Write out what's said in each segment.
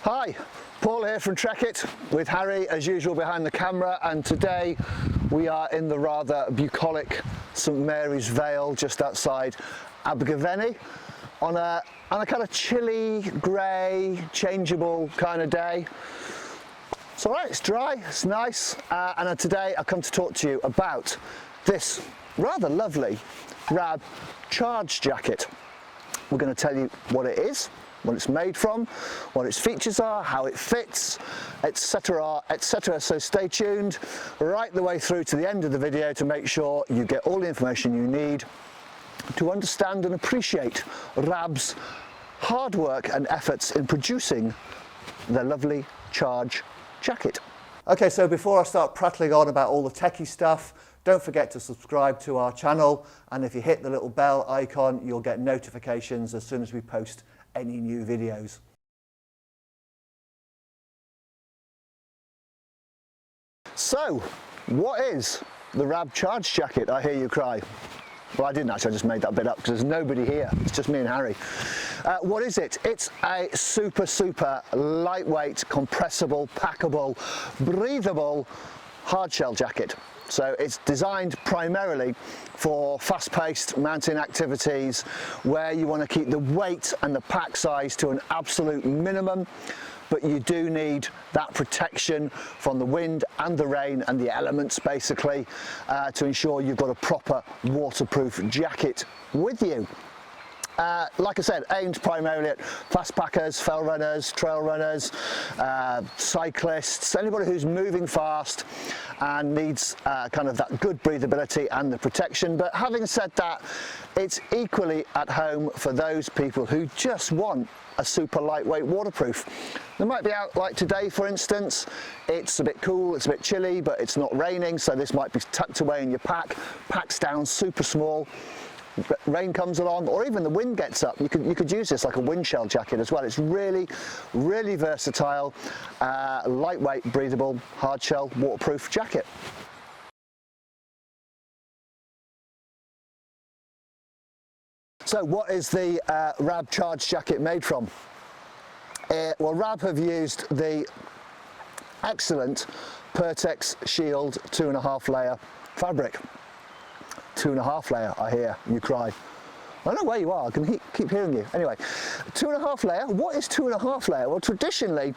Hi, Paul here from Trekitt with Harry as usual behind the camera, and today we are in the rather bucolic St Mary's Vale just outside Abergavenny on a kind of chilly, grey, changeable kind of day. It's alright, it's dry, it's nice, and today I've come to talk to you about this rather lovely Rab charge jacket. We're going to tell you what it is, what it's made from, what its features are, how it fits, etc, etc. So stay tuned right the way through to the end of the video to make sure you get all the information you need to understand and appreciate Rab's hard work and efforts in producing their lovely charge jacket. Okay, so before I start prattling on about all the techie stuff, don't forget to subscribe to our channel, and if you hit the little bell icon, you'll get notifications as soon as we post any new videos. So, what is the Rab charge jacket, I hear you cry? Well, I didn't actually, I just made that bit up because there's nobody here, it's just me and Harry. What is it? It's a super lightweight, compressible, packable, breathable hard shell jacket. So it's designed primarily for fast-paced mountain activities where you want to keep the weight and the pack size to an absolute minimum, but you do need that protection from the wind and the rain and the elements basically to ensure you've got a proper waterproof jacket with you. Like I said, aimed primarily at fast packers, fell runners, trail runners, cyclists, anybody who's moving fast and needs kind of that good breathability and the protection. But having said that, it's equally at home for those people who just want a super lightweight waterproof. They might be out like today, for instance. It's a bit cool, it's a bit chilly, but it's not raining, so this might be tucked away in your pack, packs down super small. Rain comes along, or even the wind gets up, you could use this like a wind shell jacket as well. It's really versatile, lightweight, breathable, hard shell, waterproof jacket. So what is the Rab charge jacket made from? Well, Rab have used the excellent Pertex Shield 2.5 layer fabric. 2.5 layer, I hear you cry. I don't know where you are, I can keep hearing you. Anyway, 2.5 layer, what is 2.5 layer? Well, traditionally,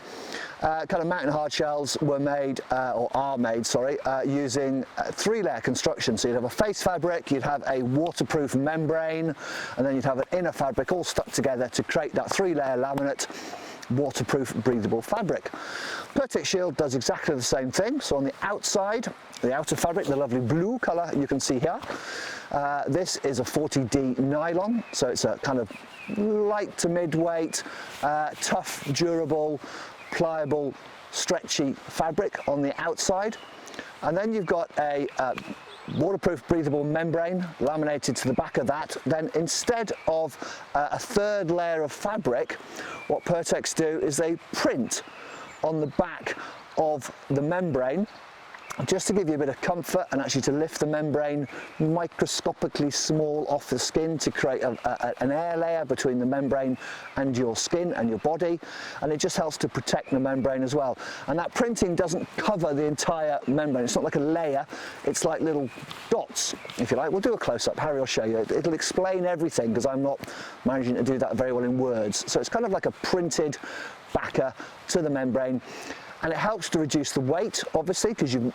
kind of mountain hard shells were made, or are made, sorry, using 3-layer construction. So you'd have a face fabric, you'd have a waterproof membrane, and then you'd have an inner fabric all stuck together to create that 3-layer laminate waterproof breathable fabric. Pertex Shield does exactly the same thing. So on the outside, the outer fabric, the lovely blue colour you can see here, this is a 40D nylon, so it's a kind of light to mid-weight, tough, durable, pliable, stretchy fabric on the outside. And then you've got a waterproof breathable membrane laminated to the back of that. Then instead of a 3rd layer of fabric, what Pertex do is they print on the back of the membrane just to give you a bit of comfort and actually to lift the membrane microscopically small off the skin to create an air layer between the membrane and your skin and your body, and it just helps to protect the membrane as well. And that printing doesn't cover the entire membrane, it's not like a layer, it's like little dots, if you like. We'll do a close-up, Harry will show you. It'll explain everything because I'm not managing to do that very well in words. So it's kind of like a printed backer to the membrane. And it helps to reduce the weight, obviously, because you're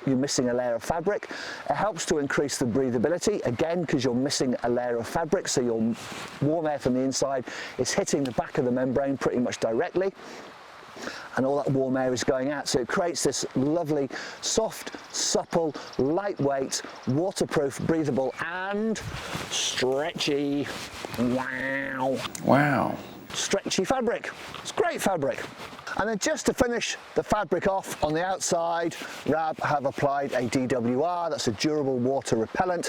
missing a layer of fabric. It helps to increase the breathability, again, because you're missing a layer of fabric, so your warm air from the inside is hitting the back of the membrane pretty much directly, and all that warm air is going out. So it creates this lovely, soft, supple, lightweight, waterproof, breathable, and stretchy, wow, stretchy fabric. It's great fabric. And then just to finish the fabric off on the outside, Rab have applied a DWR, that's a durable water repellent,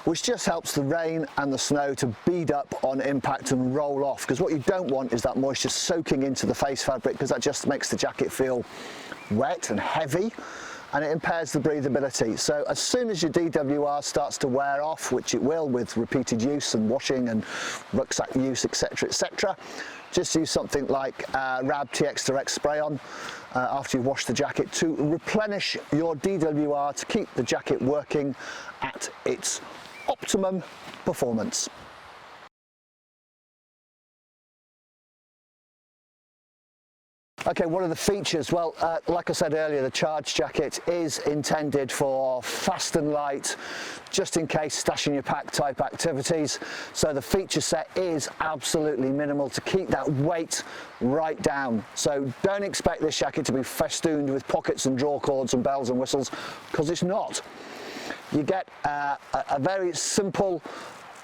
which just helps the rain and the snow to bead up on impact and roll off, because what you don't want is that moisture soaking into the face fabric, because that just makes the jacket feel wet and heavy. and it impairs the breathability. So as soon as your DWR starts to wear off, which it will with repeated use and washing and rucksack use, etc., etc., just use something like Rab TX Direct Spray-On after you've washed the jacket to replenish your DWR to keep the jacket working at its optimum performance. Okay, what are the features? Well, like I said earlier, the charge jacket is intended for fast and light, just in case stash in your pack type activities. So the feature set is absolutely minimal to keep that weight right down. So don't expect this jacket to be festooned with pockets and draw cords and bells and whistles, because it's not. You get a very simple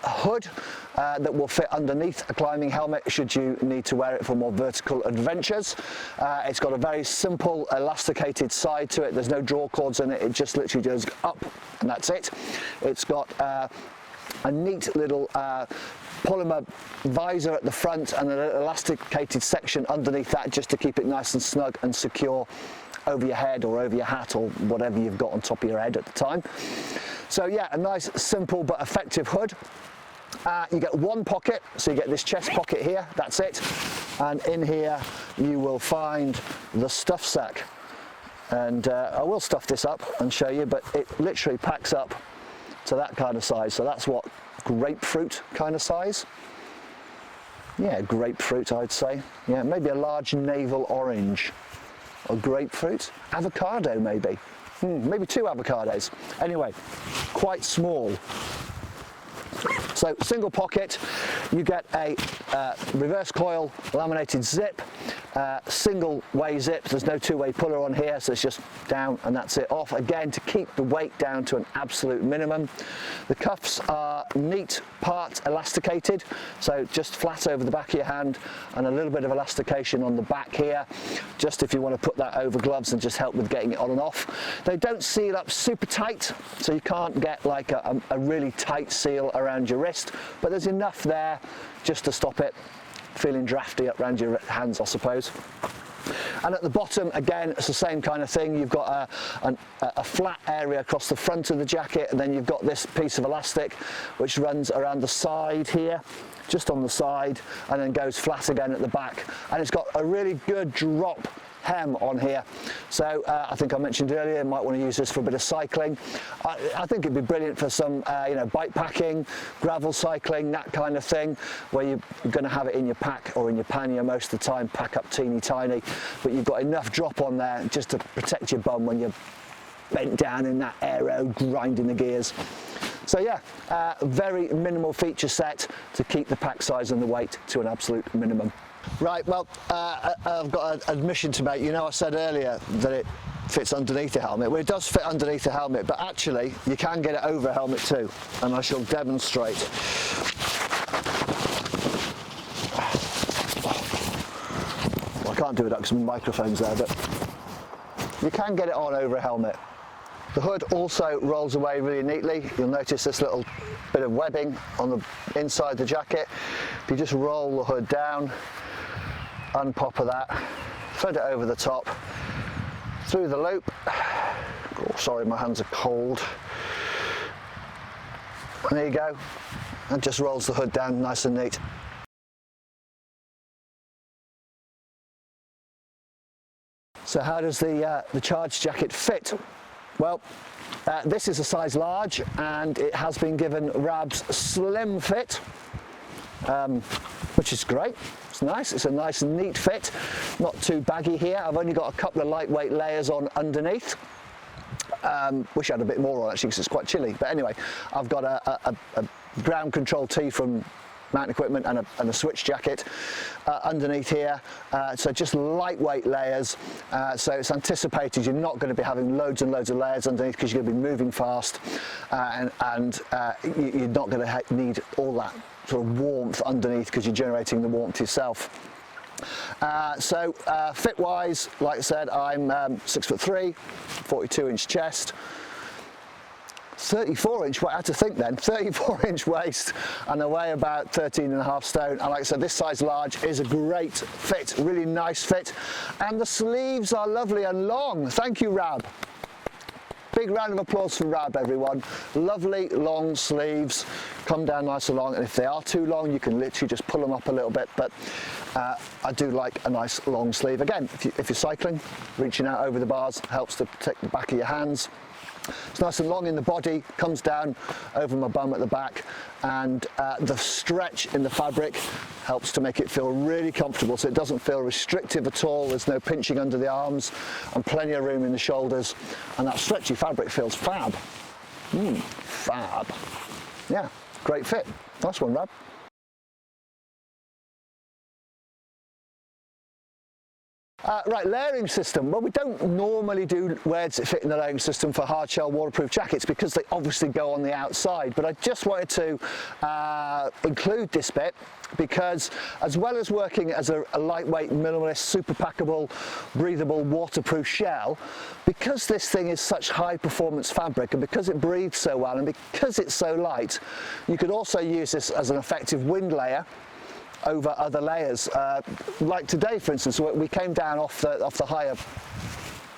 hood that will fit underneath a climbing helmet should you need to wear it for more vertical adventures. It's got a very simple elasticated side to it. There's no draw cords in it. It just literally goes up and that's it. It's got a neat little polymer visor at the front and an elasticated section underneath that just to keep it nice and snug and secure over your head or over your hat or whatever you've got on top of your head at the time. So yeah, a nice simple but effective hood. You get one pocket, so you get this chest pocket here, that's it, and in here you will find the stuff sack, and I will stuff this up and show you, but it literally packs up to that kind of size. So that's what, grapefruit kind of size? Yeah, grapefruit I'd say. Yeah, maybe a large navel orange or grapefruit, avocado maybe. Maybe 2 avocados. Anyway, quite small. So single pocket, you get a reverse coil laminated zip, single way zip. There's no two-way puller on here, so it's just down and that's it, off again to keep the weight down to an absolute minimum. The cuffs are neat part elasticated, so just flat over the back of your hand and a little bit of elastication on the back here, just if you want to put that over gloves and just help with getting it on and off. They don't seal up super tight, so you can't get like a really tight seal around your wrist, but there's enough there just to stop it feeling drafty up around your hands, I suppose. And at the bottom, again, it's the same kind of thing. You've got a flat area across the front of the jacket, and then you've got this piece of elastic which runs around the side here, just on the side, and then goes flat again at the back. And it's got a really good drop hem on here, so I think I mentioned earlier you might want to use this for a bit of cycling. I think it'd be brilliant for some you know, bike packing, gravel cycling, that kind of thing, where you're going to have it in your pack or in your pannier most of the time, pack up teeny tiny, but you've got enough drop on there just to protect your bum when you're bent down in that aero grinding the gears. So yeah, very minimal feature set to keep the pack size and the weight to an absolute minimum. Right, well, I've got an admission to make. You know, I said earlier that it fits underneath the helmet. Well, it does fit underneath the helmet, but actually you can get it over a helmet too, and I shall demonstrate. Well, I can't do it because my microphone's there, but you can get it on over a helmet. The hood also rolls away really neatly. You'll notice this little bit of webbing on the inside the jacket. If you just roll the hood down, unpop of that, thread it over the top, through the loop. Oh, sorry, my hands are cold. And there you go. And just rolls the hood down nice and neat. So how does the charge jacket fit? Well, this is a size large, and it has been given Rab's slim fit, which is great. It's nice. It's a nice and neat fit, not too baggy here. I've only got a couple of lightweight layers on underneath. Wish I had a bit more on actually, because it's quite chilly. But anyway, I've got a ground control tee from Mountain Equipment and a switch jacket underneath here, so just lightweight layers, so it's anticipated you're not going to be having loads and loads of layers underneath because you're going to be moving fast, and you're not going to need all that sort of warmth underneath because you're generating the warmth yourself. So fit wise, like I said, I'm 6'3", 42-inch chest, 34-inch, I had to think then, 34-inch waist, and I weigh about 13.5 stone. And like I said, this size large is a great fit, really nice fit. And the sleeves are lovely and long. Thank you, Rab. big round of applause for Rab, everyone. Lovely long sleeves, come down nice and long, and if they are too long, you can literally just pull them up a little bit, but I do like a nice long sleeve. Again, if you're cycling, reaching out over the bars helps to protect the back of your hands. It's nice and long in the body, comes down over my bum at the back, and the stretch in the fabric helps to make it feel really comfortable, so it doesn't feel restrictive at all. There's no pinching under the arms and plenty of room in the shoulders, and that stretchy fabric feels fab. Fab. Yeah, great fit. Nice one, Rab. Right, layering system. Well, we don't normally do wears that fit in the layering system for hard shell waterproof jackets because they obviously go on the outside, but I just wanted to include this bit because as well as working as a lightweight, minimalist, super packable, breathable, waterproof shell, because this thing is such high performance fabric and because it breathes so well and because it's so light, you could also use this as an effective wind layer over other layers. Like today, for instance, we came down off the higher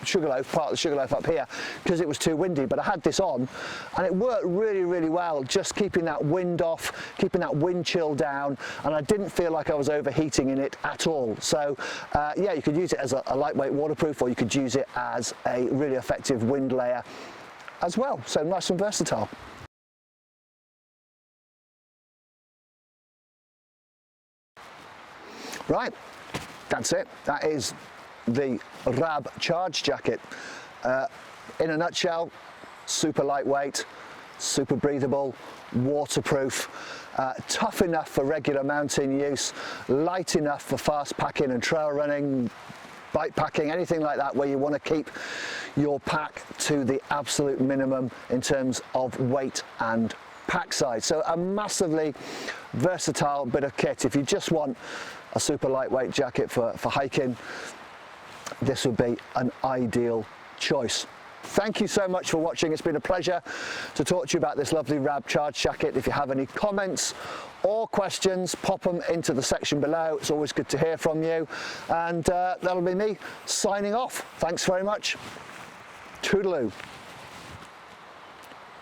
sugarloaf, part of the sugarloaf up here, because it was too windy, but I had this on and it worked really, really well, just keeping that wind off, keeping that wind chill down, and I didn't feel like I was overheating in it at all. So yeah, you could use it as a lightweight waterproof, or you could use it as a really effective wind layer as well. So nice and versatile. Right, that's it. That is the Rab Charge Jacket. In a nutshell, super lightweight, super breathable, waterproof, tough enough for regular mountain use, light enough for fast packing and trail running, bike packing, anything like that where you want to keep your pack to the absolute minimum in terms of weight and pack size. So a massively versatile bit of kit. If you just want a super lightweight jacket for hiking, this would be an ideal choice. Thank you so much for watching. It's been a pleasure to talk to you about this lovely Rab Charge Jacket. If you have any comments or questions, pop them into the section below. It's always good to hear from you. And that'll be me signing off. Thanks very much. Toodaloo.